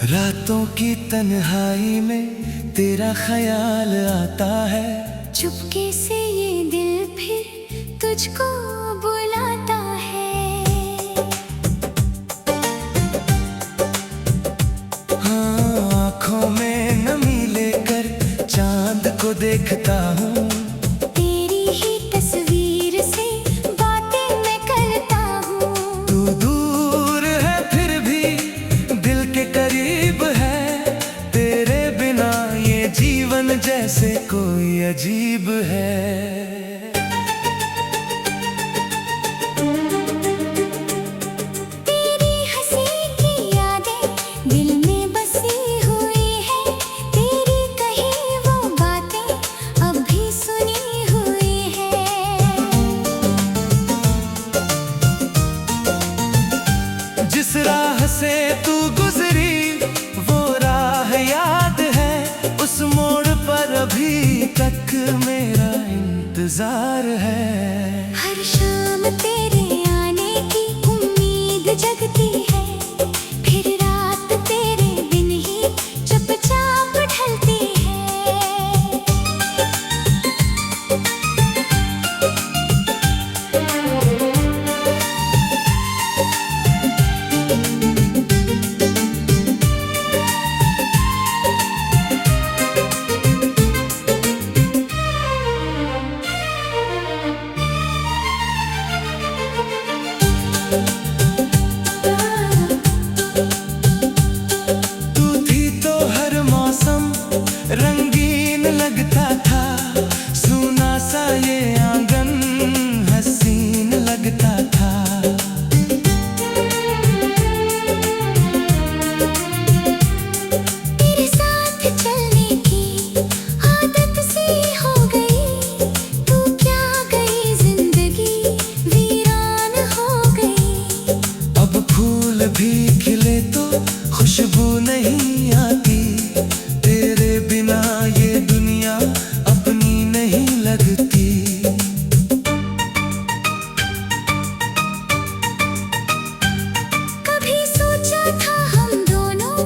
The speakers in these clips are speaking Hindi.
रातों की तन्हाई में तेरा ख्याल आता है। चुपके से ये दिल फिर तुझको बुलाता है। हाँ, आँखों में नमी लेकर चांद को देखता हूँ। तेरी ही तस्वीर से बातें मैं करता हूँ। तू दूर है फिर भी दिल के करीब है। तेरे बिना ये जीवन जैसे कोई अजीब है। तेरी हंसी की यादें दिल में बसी हुई है। तेरी कही वो बातें अब भी सुनी हुई है। जिस राह से तू गुजरी वो राह याद है। उस मोड़ पर अभी तक मेरा इंतजार है। हर शाम तेरे आने की उम्मीद जगती है। फिर रात तेरे बिन ही चुपचाप ढलती है। तू थी तो हर मौसम रंगीन लगता था। सूना सा ये आंगन हसीन लगता था। तेरे साथ चलने की आदत सी हो गई। तू क्या गई जिंदगी वीरान हो गई। अब फूल भी खिले तो खुशबू नहीं आती। तेरे बिना ये दुनिया अपनी नहीं लगती। कभी सोचा था हम दोनों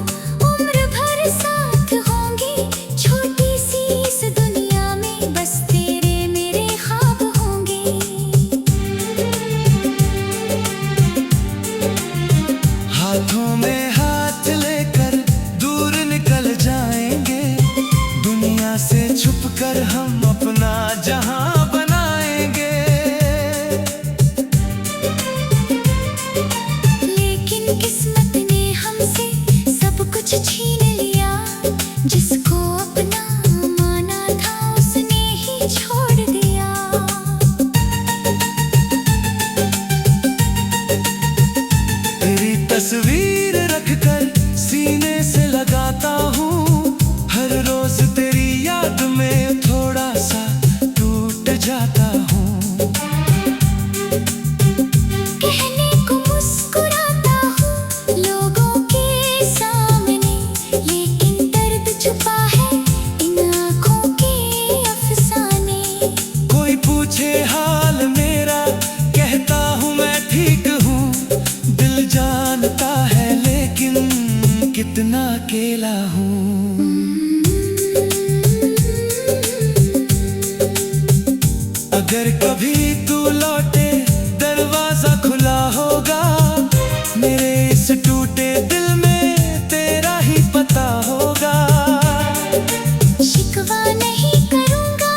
उम्र भर साथ होंगे। छोटी सी इस दुनिया में बस तेरे मेरे ख्वाब होंगे। हाथों में हाथ लेकर दूर निकल जाएंगे। दुनिया से छुपकर हम अपना जहां बनाएंगे। लेकिन किस्मत ने हमसे सब कुछ छीन लिया। जिसको अपना माना था उसने ही छोड़ दिया। तेरी तस्वीर रखकर सीने से लगाता हूँ। हर रोज तेरी याद में थोड़ा सा टूट जाता हूँ। कहने को मुस्कुराता हूँ लोगों के सामने। लेकिन दर्द छुपा है इन आँखों के अफसाने। कोई पूछे हाल मेरा कहता हूँ मैं ठीक हूँ। दिल जानता है लेकिन कितना अकेला हूँ। अगर कभी तू लौटे दरवाजा खुला होगा। मेरे इस टूटे दिल में तेरा ही पता होगा। शिकवा नहीं करूँगा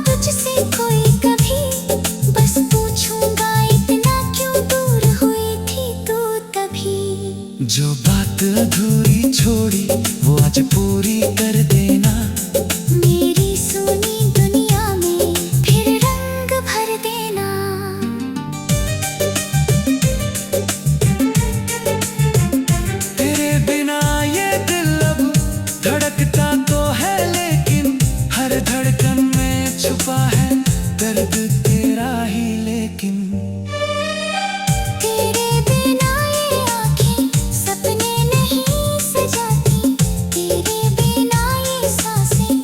तुझसे कोई कभी। बस पूछूंगा इतना क्यों दूर हुई थी तू तभी। जो बात अधूरी छोड़ी वो आज पूरी कर देना। मेरी सुनी दुनिया में फिर रंग भर देना। तेरे बिना ये दिल अब धड़कता तो है लेकिन हर धड़कन में छुपा है दर्द तेरा ही लेकिन। तेरे बिना ये आँखें सपने नहीं सजाती। तेरे बिना ये सांसें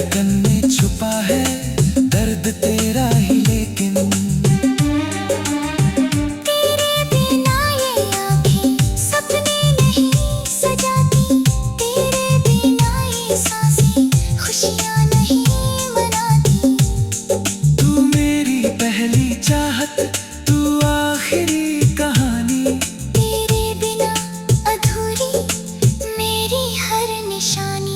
धड़कन में छुपा है दर्द तेरा ही, लेकिन तेरे बिना ये आँखें सपने नहीं सजाती, तेरे बिना ये सांसें खुशियाँ नहीं मनाती। तू मेरी पहली चाहत, तू आखिरी कहानी, तेरे बिना अधूरी मेरी हर निशानी।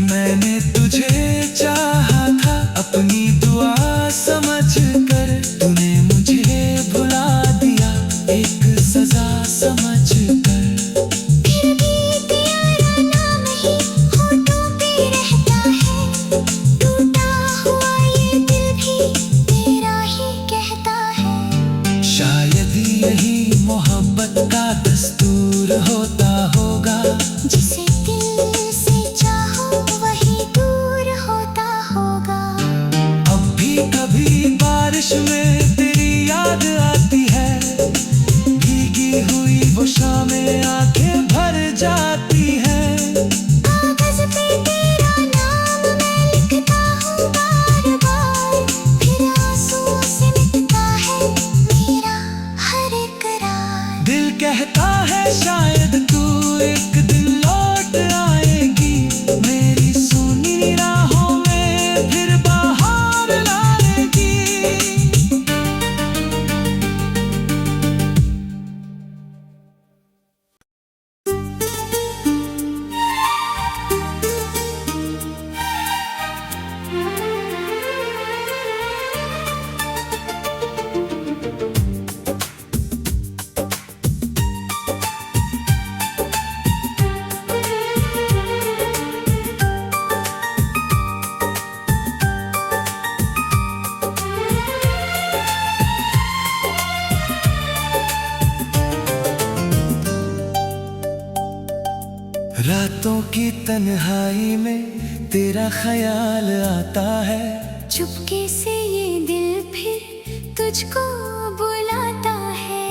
मैंने तुझे चाहा था अपनी दुआ समझ कर, तूने मुझे भुला दिया एक सजा समझ कर। फिर भी तेरा नाम ही होठों पे रहता है, टूटा हुआ ये दिल भी तेरा ही कहता है। शायद यही मोहब्बत का दस्तूर होता होगा, जिसे दिल से चाहो वही दूर होता होगा। अब भी कभी बारिश में तेरी याद आती है, भीगी हुई वो शामें आंखें भर जाती हैं। कागज पे तेरा नाम मैं लिखता हूँ बार बार, फिर आंसुओं से मिटता है मेरा हर करार। दिल कहता है शायद तू एक दिन लौट आएगी, मेरी सुनी राहों में फिर बाहर लाएगी। रातों की तन्हाई में तेरा ख्याल आता है, चुपके से ये दिल फिर तुझको बुलाता है।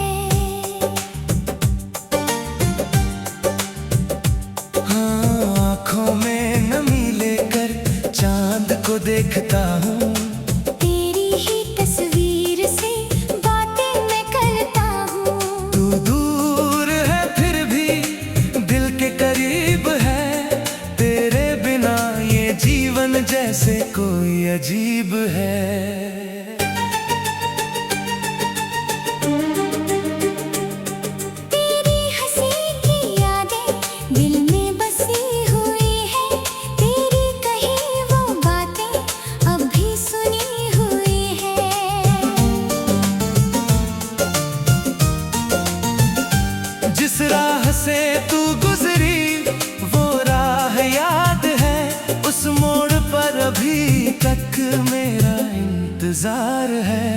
हाँ आँखों में नमी लेकर चांद को देखता हूँ, तेरी ही तस्वीर से बातें मैं करता हूँ। तू दूर है फिर भी दिल के करीब है, तेरे बिना ये जीवन जैसे कोई अजीब है। तेरी हंसी की यादें दिल में बसी हुई है, तेरी कही वो बातें अब भी सुनी हुई है। जिस राह से तू गुजरी वो राह याद है, उस मोड़ पर अभी तक मेरा इंतजार है।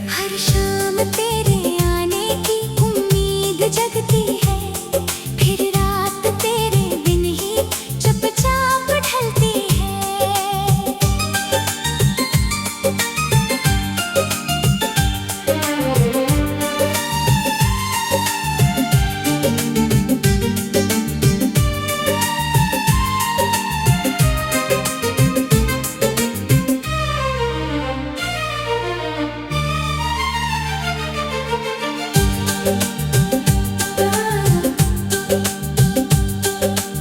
हर शाम तेरे आने की उम्मीद जगती है, फिर रात तेरे बिन ही चुपचाप ढलती है।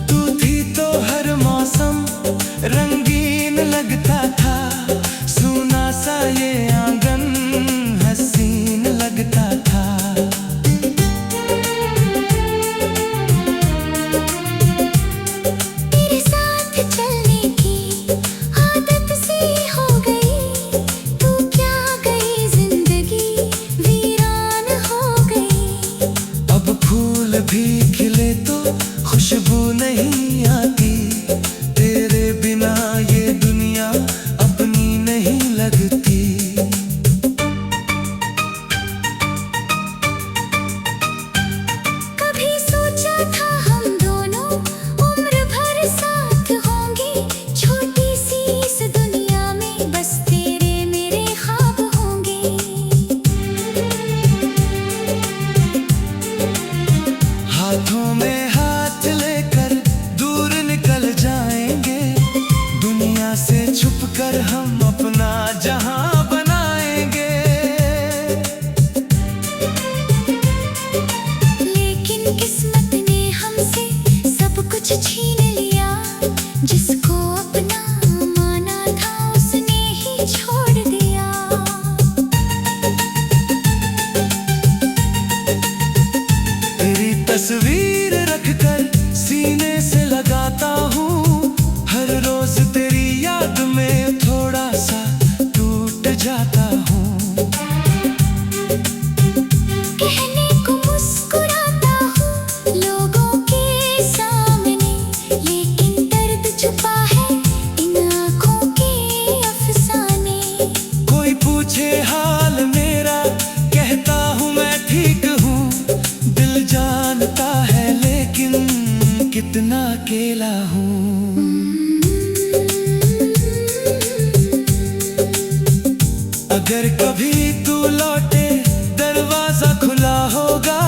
तू थी तो हर मौसम रंगीन लगता था, सुना सा ये आंगन हसीन लगता था। तेरे साथ चलने की आदत सी हो गई, तू क्या गई जिंदगी वीरान हो गई। अब फूल भी खिले तो खुशबू नहीं आती, तेरे बिना ये दुनिया अपनी नहीं लगती। कभी सोचा था हम दोनों उम्र भर साथ होंगे, छोटी सी इस दुनिया में बस तेरे मेरे ख्वाब होंगे। हाथों में हाथ ले छीन लिया, जिसको अपना माना था उसने ही छोड़ दिया। तेरी तस्वीर रखकर सीने से लगाता हूँ, हर रोज तेरी याद में थोड़ा सा टूट जाता हूँ। कहने को मुस्कुराता हूँ लोगों के सामने, लेकिन दर्द छुपा है इन आँखों के अफसाने। कोई पूछे हाल मेरा, कहता हूँ मैं ठीक हूँ। दिल जानता है लेकिन कितना अकेला हूँ। अगर कभी तू लौटे दरवाजा खुला होगा,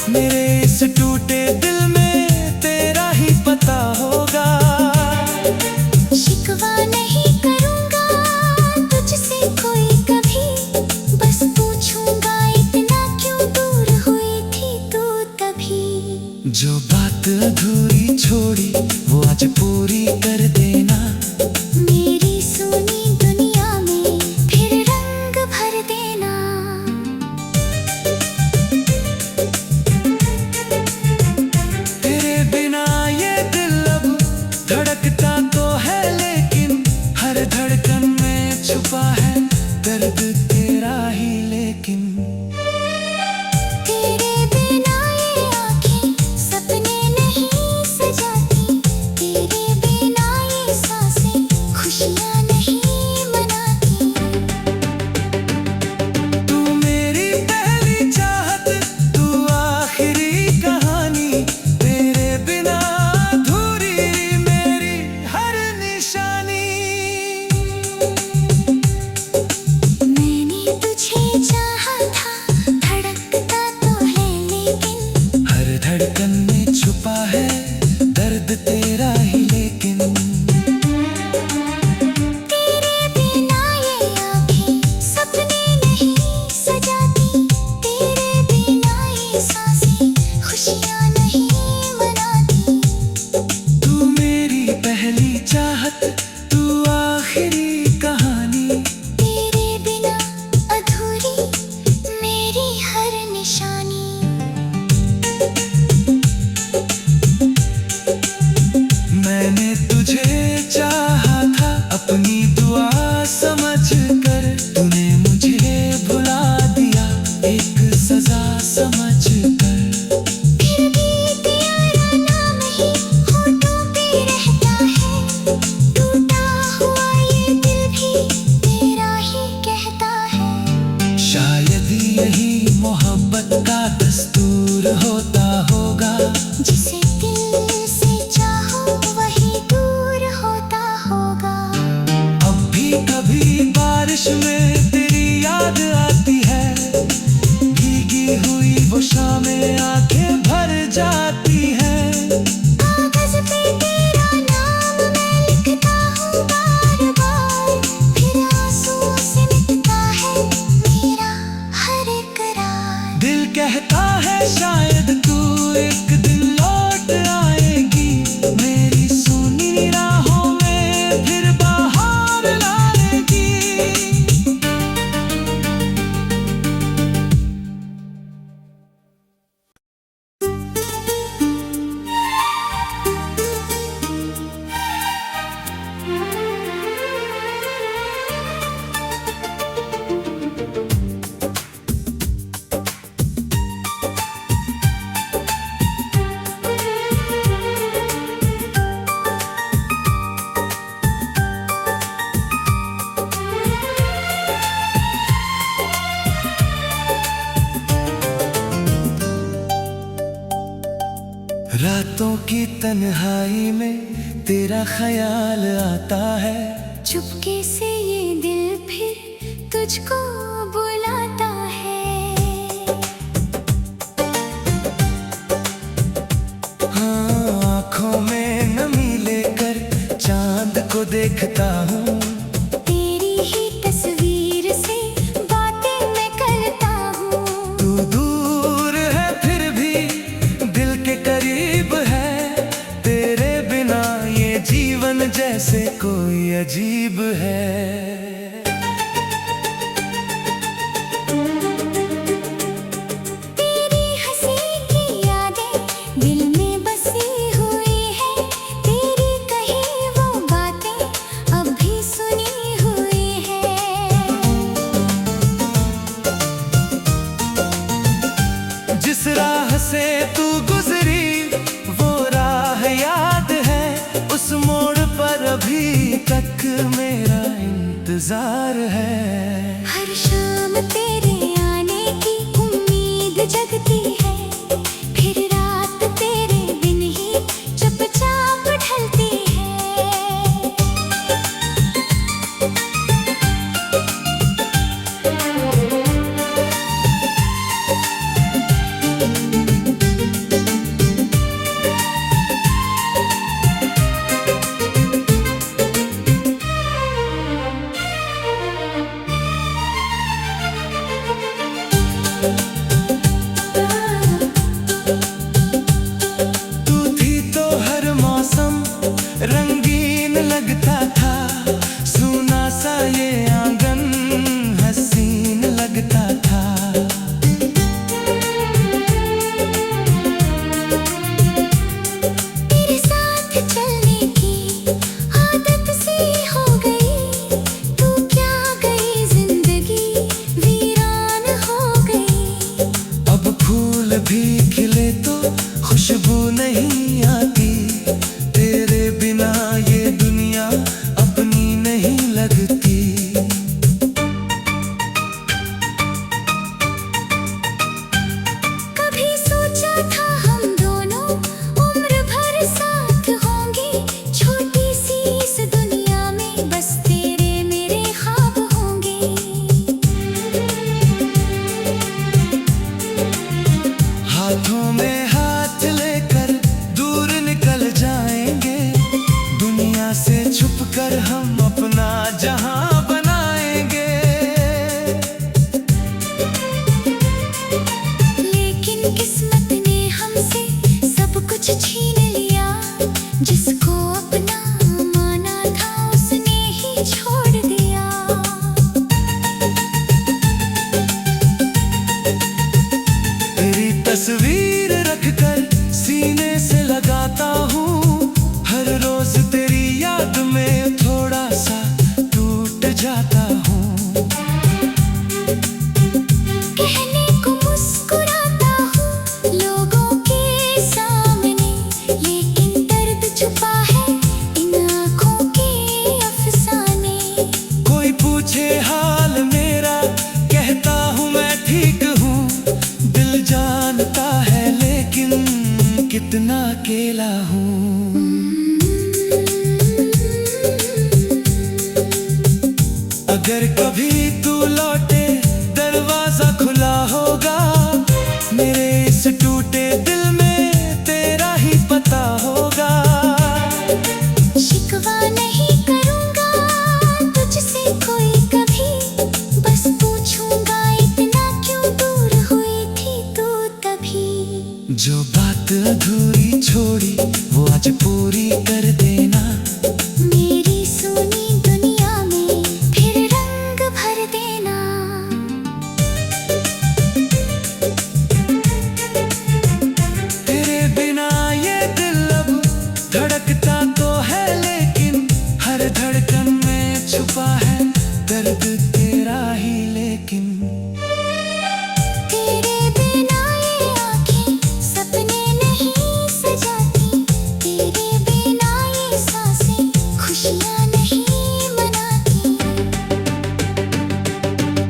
मेरे इस टूटे दिल में तेरा ही पता होगा। शिकवा नहीं करूँगा तुझसे कोई कभी, बस पूछूंगा इतना क्यों दूर हुई थी तू तभी। जो बात अधूरी छोड़ी वो आज पूरी कर देना, मेरी सुनी दुनिया में फिर रंग भर देना। तेरे बिना ये दिल अब धड़कता तो है, लेकिन हर धड़कन में छुपा है दर्द तेरा ही लेकिन। तेरे बिना ये आँखें सपने नहीं सजाती, तेरे बिना ये सांसें खुशियाँ नहीं मनाती। तू मेरी पहली चाहत, तू आखिरी कहानी, तेरे बिना अधूरी मेरी हर निशानी। मैंने तुझे चाहा था, धड़कता तो है लेकिन, हर धड़कन में छुपा है दर्द तेरा ही लेकिन। तेरे बिना ये आँखें सपने नहीं सजाती, तेरे बिना ये सांसें खुशियाँ नहीं मनाती। तू मेरी पहली चाहत, तू आखिरी कहानी, तेरे बिना अधूरी मेरी हर निशानी। मैंने तुझे चाहा था अपनी दुआ समझ कर, तूने मुझे भुला दिया एक सजा समझ कर। फिर भी तेरा नाम ही होठों पे रहता है, टूटा हुआ ये दिल भी तेरा ही कहता है। शायद यही मोहब्बत का दस्तूर होता होगा, जिसे दिल से चाहो वही दूर होता होगा। अब भी कभी बारिश में तेरी याद आती है, भीगी हुई वो शामें आंखें भर जाती हैं। कागज पे तेरा नाम मैं लिखता हूँ बार बार, फिर आंसुओं से मिटता है मेरा हर करार। दिल कहता है शायद तू एक दिन लौट आएगी, मेरी सुनी राहों में फिर बाहर लाएगी। रातों की तन्हाई में तेरा ख्याल आता है, चुपके से ये दिल फिर तुझको बुलाता है। हाँ, आँखों में नमी लेकर चांद को देखता हूँ, तेरी ही तस्वीर से बातें मैं करता हूँ। तू दूर है फिर भी दिल के करीब है, तेरे जैसे कोई अजीब है। तेरी हंसी की यादें दिल में बसी हुई है, तेरी कही वो बातें अब भी सुनी हुई है। जिस राह से तू गुजरी वो राह याद है, उस मोड़ पर अभी तक मेरा इंतजार है। हर शाम तेरे आने की उम्मीद जगती है, फिर रात तेरे बिन ही चुपचाप ढलती है। तू थी तो हर मौसम रंगीन लगता था, सुना सा ये आंगन हसीन लगता था। तेरे साथ चलने की आदत सी हो गई, तू क्या गई जिंदगी वीरान हो गई। अब फूल भी खिले तो खुशबू नहीं आती, तेरे बिना ये दुनिया अपनी नहीं लगती। कभी सोचा था हम दोनों उम्र भर साथ होंगे, छोटी सी इस दुनिया में बस तेरे मेरे ख्वाब होंगे। हाथों में हाथ लेकर दूर निकल जाएंगे, दुनिया से छुपकर हम अपना जहां बनाएंगे। लेकिन किस्मत ने हमसे सब कुछ छीन लिया, जिसको अपना माना था उसने ही छोड़ दिया। तेरी तस्वीर रखकर सीने से लगाता हूँ, हर रोज तेरी याद में थोड़ा सा टूट जाता हूँ। कहने को मुस्कुराता हूँ लोगों के सामने, लेकिन दर्द छुपा है इन आँखों के अफसाने। कोई पूछे हाल मेरा कहता हूँ मैं ठीक हूँ, दिल जानता है लेकिन कितना अकेला हूँ। अगर कभी तू लौटे दरवाजा खुला होगा, मेरे इस टूटे दिल में तेरा ही पता होगा। शिकवा नहीं करूँगा तुझसे कोई कभी, बस पूछूंगा इतना क्यों दूर हुई थी तू तभी। जो बात अधूरी छोड़ी वो आज पूरी कर देना, मेरी सुनी दुनिया में फिर रंग भर देना। तेरे बिना ये दिल अब धड़कता तो है, लेकिन हर धड़कन में छुपा है दर्द तेरा ही लेकिन। तेरे बिना ये आँखें सपने नहीं सजाती, तेरे बिना ये सांसें खुशियाँ नहीं मनाती।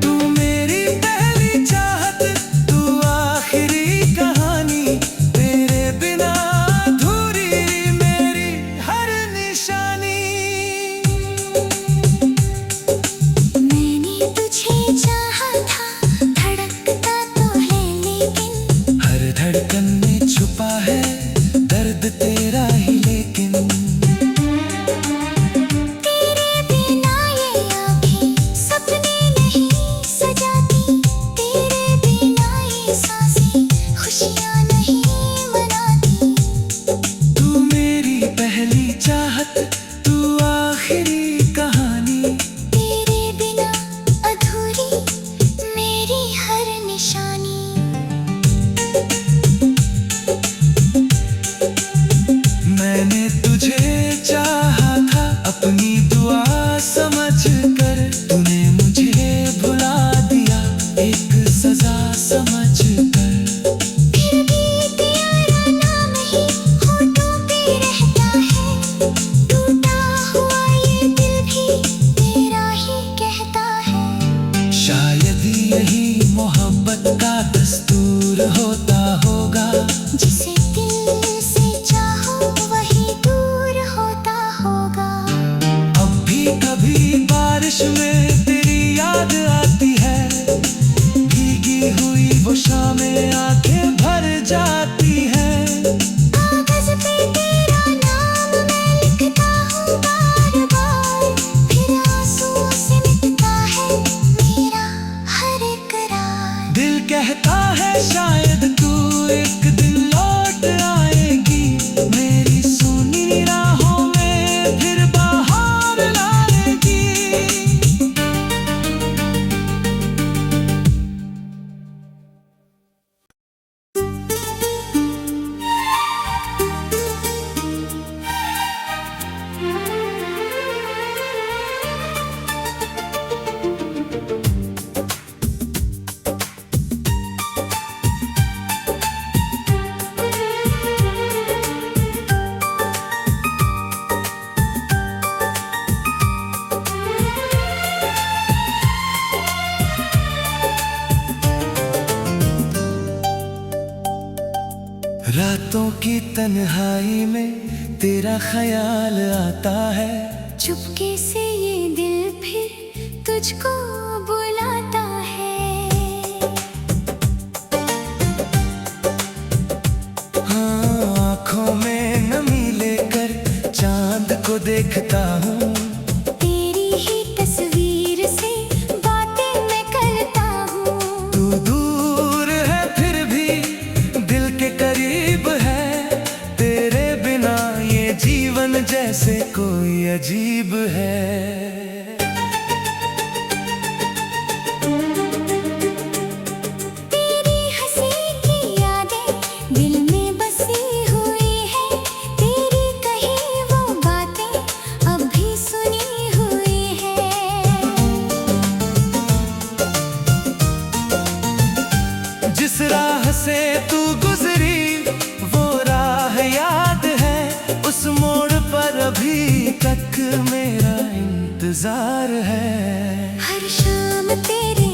तू मेरी पहली चाहत, तू आखिरी कहानी, तेरे बिना अधूरी मेरी हर निशानी। मैंने तुझे चाहा था, धड़कता तो है लेकिन, हर धड़कन में छुपा है दर्द तेरा ही लेकिन। तेरे बिना ये आँखें सपने नहीं सजाती, तेरे बिना ये सांसें खुशियाँ नहीं मनाती। तू मेरी पहली चाहत, तू तन्हाई में तेरा ख्याल आता है। चुपके से ये दिल फिर तुझको बुलाता है। हाँ, आँखों में नमी लेकर चांद को देखता हूँ। तेरी ही तस्वीर से बातें मैं करता हूँ। तू दूर है फिर भी दिल के करीब है। तेरे बिना ये जीवन जैसे कोई अजीब है। तेरी हंसी की यादें दिल में बसी हुई है। तेरी कही वो बातें अब भी सुनी हुई है। जिस राह से तू गुजरी वो राह याद है। उस मोड़ पर अभी तक मेरा इंतजार है। हर शाम तेरे